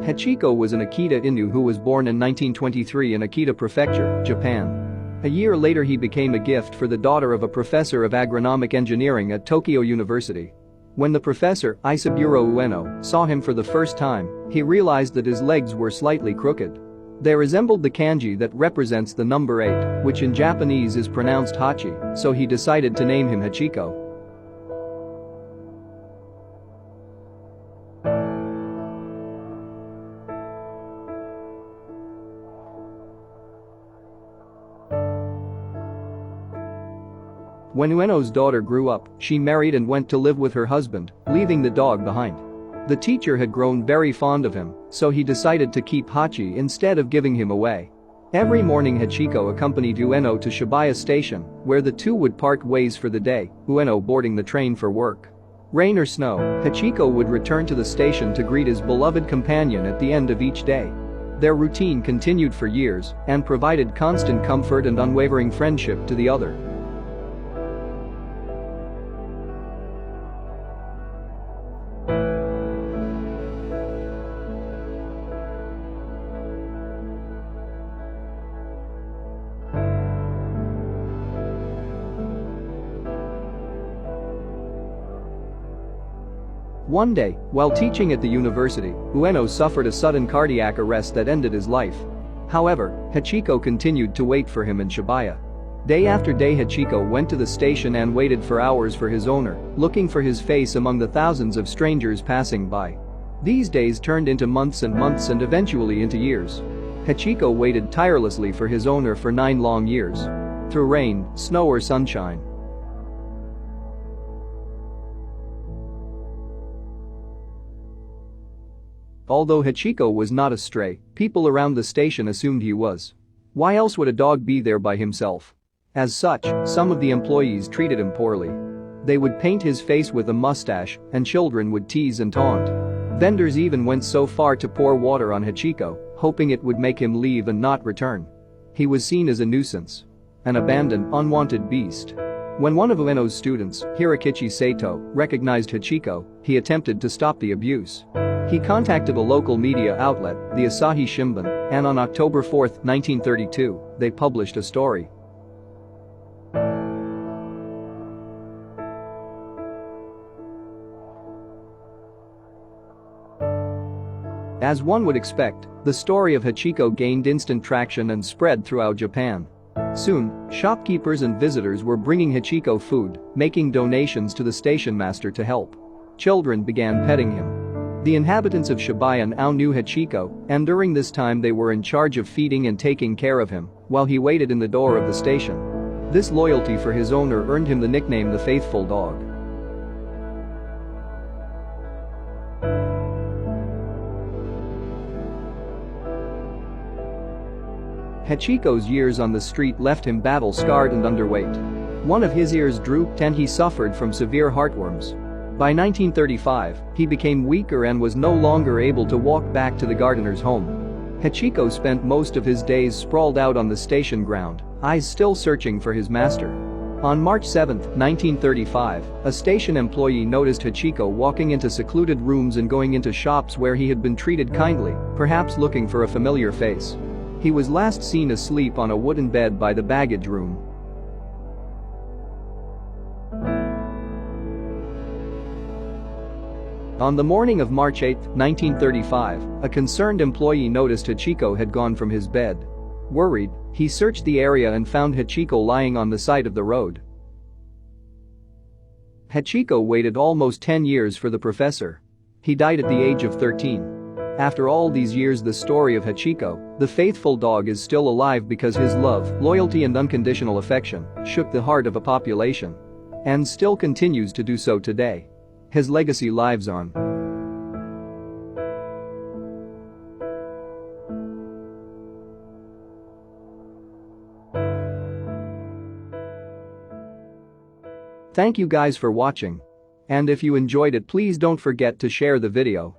Hachiko was an Akita Inu who was born in 1923 in Akita Prefecture, Japan. A year later he became a gift for the daughter of a professor of agronomic engineering at Tokyo University. When the professor, Isaburo Ueno, saw him for the first time, he realized that his legs were slightly crooked. They resembled the kanji that represents the number 8, which in Japanese is pronounced Hachi, so he decided to name him Hachiko. When Ueno's daughter grew up, she married and went to live with her husband, leaving the dog behind. The teacher had grown very fond of him, so he decided to keep Hachi instead of giving him away. Every morning Hachiko accompanied Ueno to Shibuya Station, where the two would part ways for the day, Ueno boarding the train for work. Rain or snow, Hachiko would return to the station to greet his beloved companion at the end of each day. Their routine continued for years and provided constant comfort and unwavering friendship to the other. One day, while teaching at the university, Ueno suffered a sudden cardiac arrest that ended his life. However, Hachiko continued to wait for him in Shibuya. Day after day Hachiko went to the station and waited for hours for his owner, looking for his face among the thousands of strangers passing by. These days turned into months and eventually into years. Hachiko waited tirelessly for his owner for 9 long years. Through rain, snow or sunshine. Although Hachiko was not a stray, people around the station assumed he was. Why else would a dog be there by himself? As such, some of the employees treated him poorly. They would paint his face with a mustache, and children would tease and taunt. Vendors even went so far to pour water on Hachiko, hoping it would make him leave and not return. He was seen as a nuisance. An abandoned, unwanted beast. When one of Ueno's students, Hirakichi Sato, recognized Hachiko, he attempted to stop the abuse. He contacted a local media outlet, the Asahi Shimbun, and on October 4, 1932, they published a story. As one would expect, the story of Hachiko gained instant traction and spread throughout Japan. Soon, shopkeepers and visitors were bringing Hachiko food, making donations to the station master to help. Children began petting him. The inhabitants of Shibuya now knew Hachiko, and during this time they were in charge of feeding and taking care of him while he waited in the door of the station. This loyalty for his owner earned him the nickname the Faithful Dog. Hachiko's years on the street left him battle-scarred and underweight. One of his ears drooped and he suffered from severe heartworms. By 1935, he became weaker and was no longer able to walk back to the gardener's home. Hachiko spent most of his days sprawled out on the station ground, eyes still searching for his master. On March 7, 1935, a station employee noticed Hachiko walking into secluded rooms and going into shops where he had been treated kindly, perhaps looking for a familiar face. He was last seen asleep on a wooden bed by the baggage room. On the morning of March 8, 1935, a concerned employee noticed Hachiko had gone from his bed. Worried, he searched the area and found Hachiko lying on the side of the road. Hachiko waited almost 10 years for the professor. He died at the age of 13. After all these years, the story of Hachiko, the faithful dog, is still alive because his love, loyalty and unconditional affection shook the heart of a population. And still continues to do so today. His legacy lives on. Thank you guys for watching. And if you enjoyed it, please don't forget to share the video.